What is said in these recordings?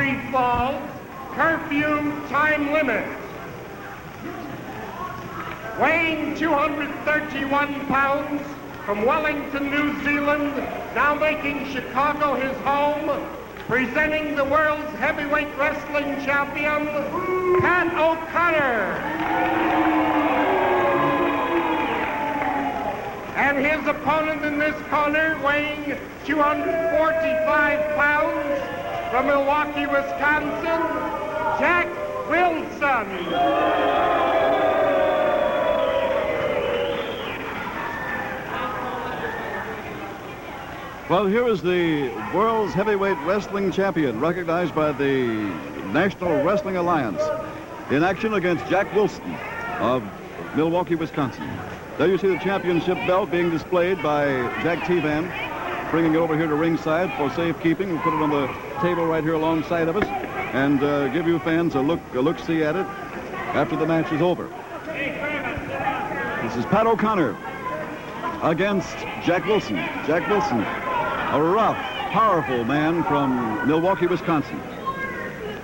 Glory Falls, curfew time limit. Weighing 231 pounds, from Wellington, New Zealand, now making Chicago his home, presenting the world's heavyweight wrestling champion, Pat O'Connor. And his opponent in this corner, weighing 245 pounds, from Milwaukee, Wisconsin, Jack Wilson. Well, here is the world's heavyweight wrestling champion, recognized by the National Wrestling Alliance, in action against Jack Wilson of Milwaukee, Wisconsin. There you see the championship belt being displayed by Jack T-Van, bringing it over here to ringside for safekeeping. We'll put it on the table right here alongside of us and give you fans a look-see at it after the match is over. This is Pat O'Connor against Jack Wilson. Jack Wilson, a rough, powerful man from Milwaukee, Wisconsin.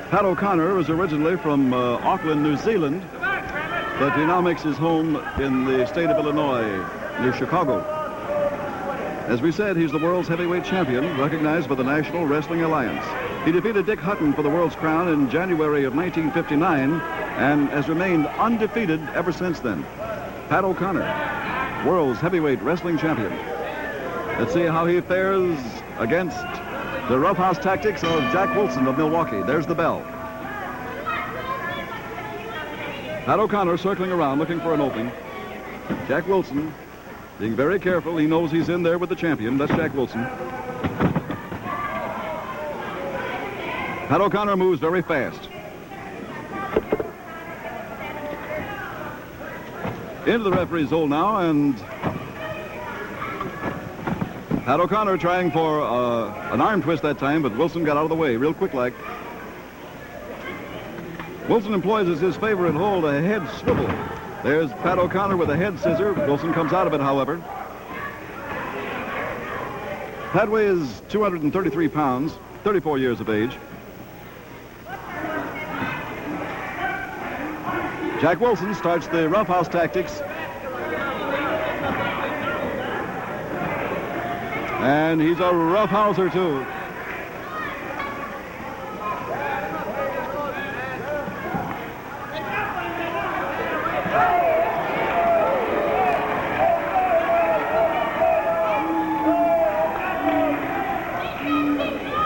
Pat O'Connor is originally from Auckland, New Zealand, but he now makes his home in the state of Illinois, near Chicago. As we said, he's the world's heavyweight champion, recognized by the National Wrestling Alliance. He defeated Dick Hutton for the world's crown in January of 1959 and has remained undefeated ever since then. Pat O'Connor, world's heavyweight wrestling champion. Let's see how he fares against the roughhouse tactics of Jack Wilson of Milwaukee. There's the bell. Pat O'Connor circling around looking for an opening. Jack Wilson being very careful. He knows he's in there with the champion. That's Jack Wilson. Pat O'Connor moves very fast. Into the referee's hole now, and Pat O'Connor trying for an arm twist that time, but Wilson got out of the way real quick like. Wilson employs as his favorite hold a head swivel. There's Pat O'Connor with a head scissor. Wilson comes out of it, however. Pat weighs 233 pounds, 34 years of age. Jack Wilson starts the roughhouse tactics. And he's a roughhouser, too.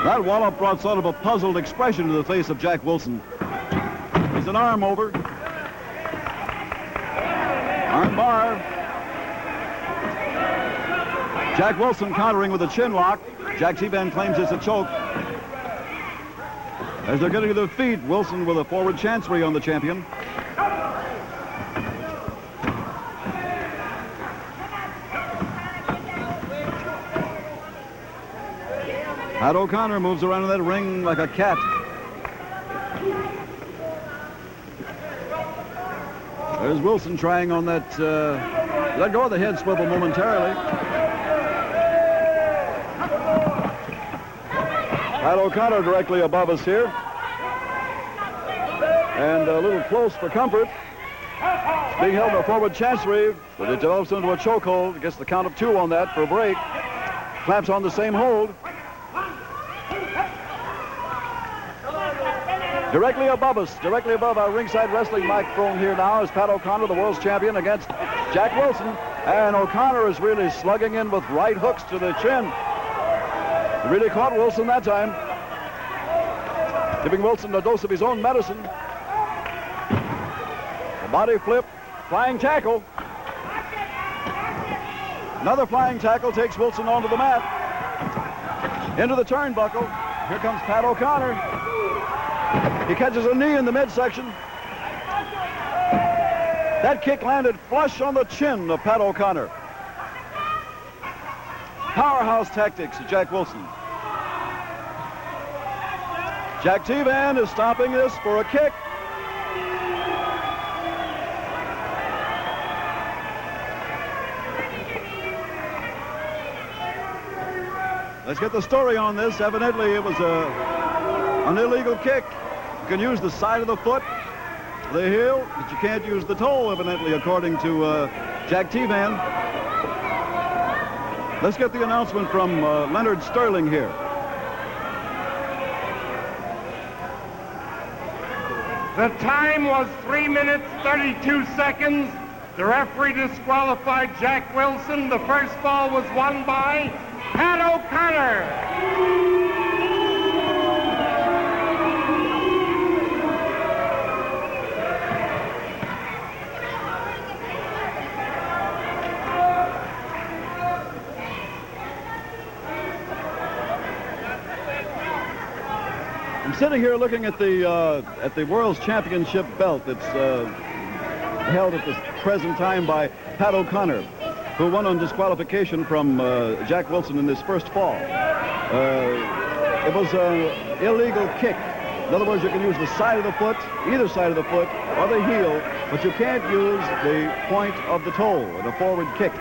That wallop brought sort of a puzzled expression to the face of Jack Wilson. He's an arm over. Arm bar. Jack Wilson countering with a chin lock. Jack T-Van claims it's a choke. As they're getting to their feet, Wilson with a forward chancery on the champion. Pat O'Connor moves around in that ring like a cat. There's Wilson trying on that, let go of the head swivel momentarily. Pat O'Connor directly above us here. And a little close for comfort. It's being held in a forward chancery, but it develops into a chokehold. Gets the count of 2 on that for a break. Claps on the same hold. Directly above us, directly above our ringside wrestling microphone here now is Pat O'Connor, the world's champion, against Jack Wilson. And O'Connor is really slugging in with right hooks to the chin. He really caught Wilson that time. Giving Wilson a dose of his own medicine. A body flip, flying tackle. Another flying tackle takes Wilson onto the mat. Into the turnbuckle. Here comes Pat O'Connor. He catches a knee in the midsection. That kick landed flush on the chin of Pat O'Connor. Powerhouse tactics of Jack Wilson. Jack T-Van is stopping this for a kick. Let's get the story on this. Evidently, it was a An illegal kick. You can use the side of the foot, the heel, but you can't use the toe, evidently, according to Jack T-Van. Let's get the announcement from Leonard Sterling here. The time was 3 minutes, 32 seconds. The referee disqualified Jack Wilson. The first fall was won by Pat O'Connor. I'm sitting here looking at the World's Championship belt that's held at the present time by Pat O'Connor, who won on disqualification from Jack Wilson in this first fall. It was an illegal kick. In other words, you can use the side of the foot, either side of the foot, or the heel, but you can't use the point of the toe in a forward kick.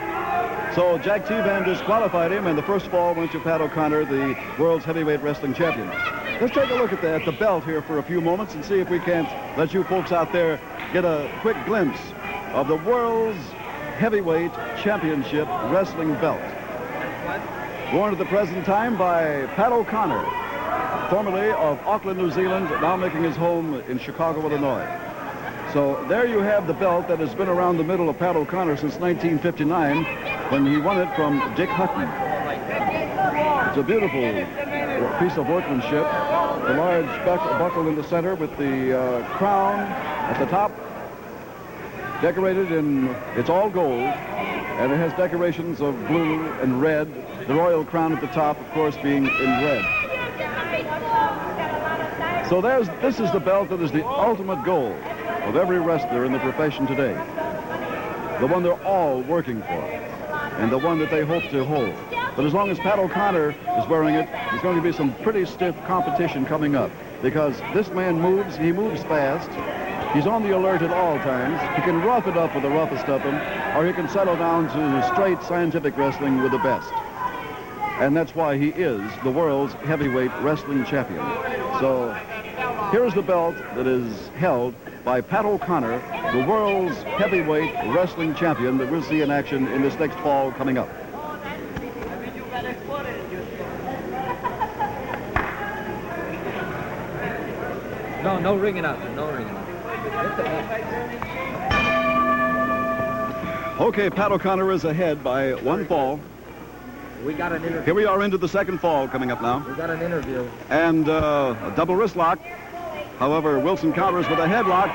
So Jack T-Van disqualified him, and the first fall went to Pat O'Connor, the World's Heavyweight Wrestling Champion. Let's take a look at the belt here for a few moments and see if we can't let you folks out there get a quick glimpse of the World's Heavyweight Championship Wrestling belt. Worn at the present time by Pat O'Connor, formerly of Auckland, New Zealand, now making his home in Chicago, Illinois. So there you have the belt that has been around the middle of Pat O'Connor since 1959 when he won it from Dick Hutton. It's a beautiful piece of workmanship. The large buckle in the center with the crown at the top, decorated in, it's all gold, and it has decorations of blue and red. The royal crown at the top, of course, being in red. So this is the belt that is the ultimate goal of every wrestler in the profession today. The one they're all working for, and the one that they hope to hold. But as long as Pat O'Connor is wearing it, there's going to be some pretty stiff competition coming up, because this man moves, he moves fast, he's on the alert at all times, he can rough it up with the roughest of them, or he can settle down to straight scientific wrestling with the best. And that's why he is the world's heavyweight wrestling champion. So here's the belt that is held by Pat O'Connor, the world's heavyweight wrestling champion that we'll see in action in this next fall coming up. No ringing up, no ringing up. Okay, Pat O'Connor is ahead by one fall. We got an interview. Here we are into the second fall coming up now. We got an interview. And a double wrist lock. However, Wilson counters with a headlock.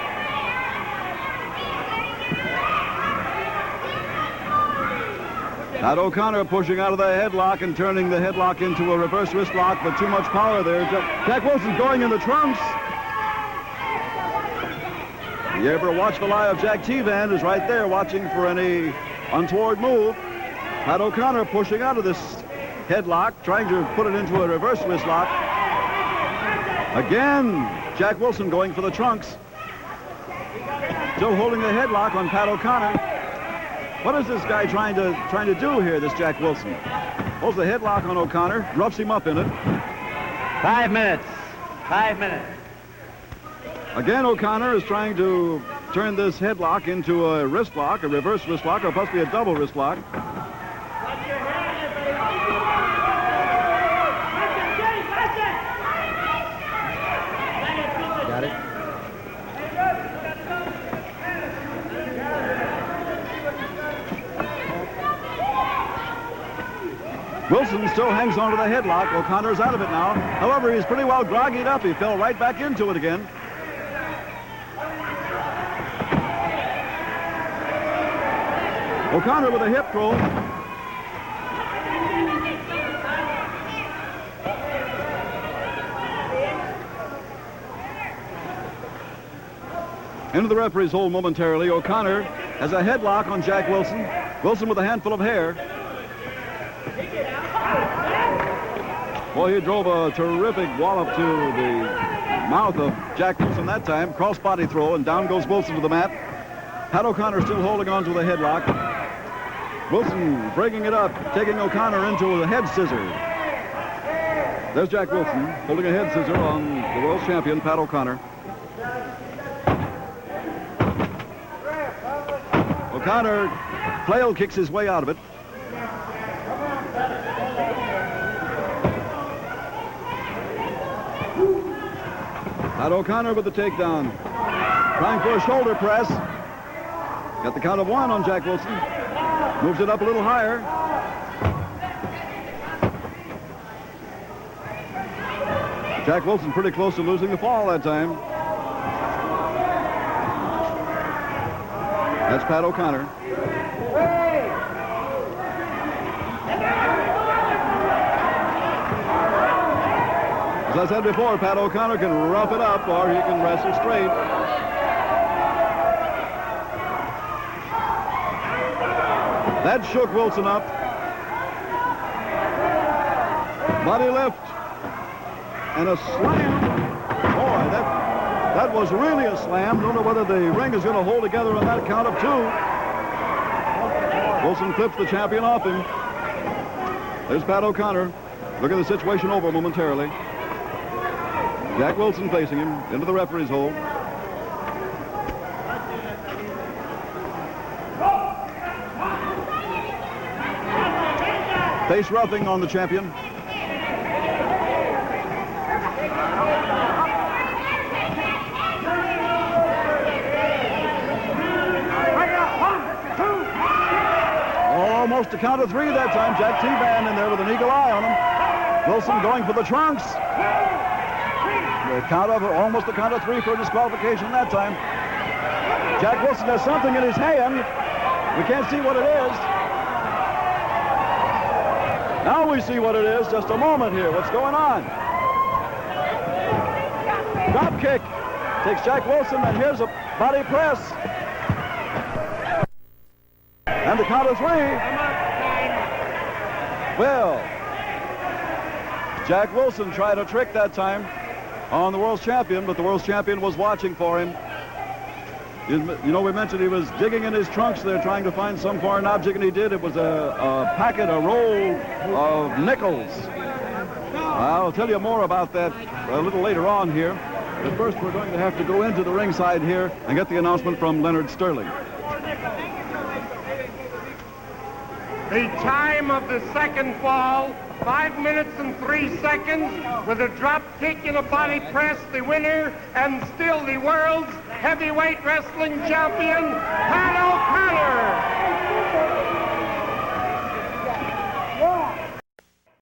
Pat O'Connor pushing out of the headlock and turning the headlock into a reverse wrist lock, but too much power there. Jack Wilson going in the trunks. You ever watch the eye of Jack T-Van is right there watching for any untoward move. Pat O'Connor pushing out of this headlock, trying to put it into a reverse wrist lock. Again, Jack Wilson going for the trunks. Still holding the headlock on Pat O'Connor. What is this guy trying to do here, this Jack Wilson? Holds the headlock on O'Connor, roughs him up in it. 5 minutes. 5 minutes. Again, O'Connor is trying to turn this headlock into a wrist lock, a reverse wrist lock, or possibly a double wrist lock. Got it? Wilson still hangs on to the headlock. O'Connor's out of it now. However, he's pretty well groggied up. He fell right back into it again. O'Connor with a hip roll. Into the referee's hole momentarily. O'Connor has a headlock on Jack Wilson. Wilson with a handful of hair. Boy, he drove a terrific wallop to the mouth of Jack Wilson that time. Cross-body throw, and down goes Wilson to the mat. Pat O'Connor still holding on to the headlock. Wilson breaking it up, taking O'Connor into the head scissor. There's Jack Wilson holding a head scissor on the world champion, Pat O'Connor. O'Connor flail kicks his way out of it. Pat O'Connor with the takedown. Trying for a shoulder press. Got the count of 1 on Jack Wilson. Moves it up a little higher. Jack Wilson pretty close to losing the fall that time. That's Pat O'Connor. As I said before, Pat O'Connor can rough it up or he can wrestle straight. That shook Wilson up. Body lift. And a slam. Boy, that was really a slam. Don't know whether the ring is going to hold together on that count of 2. Wilson flips the champion off him. There's Pat O'Connor. Look at the situation over momentarily. Jack Wilson facing him into the referee's hole. Face roughing on the champion. Almost a count of 3 that time. Jack T-Van in there with an eagle eye on him. Wilson going for the trunks. Almost a count of 3 for a disqualification that time. Jack Wilson has something in his hand. We can't see what it is. Now we see what it is. Just a moment here. What's going on? Drop kick. Takes Jack Wilson, and here's a body press. And the count of 3. Well, Jack Wilson tried a trick that time on the world's champion, but the world's champion was watching for him. You know, we mentioned he was digging in his trunks there trying to find some foreign object, and he did. It was a roll of nickels. I'll tell you more about that a little later on here. But first, we're going to have to go into the ringside here and get the announcement from Leonard Sterling. The time of the second fall, 5 minutes and 3 seconds, with a drop kick and a body press, the winner, and still the world's heavyweight wrestling champion, Pat O'Connor.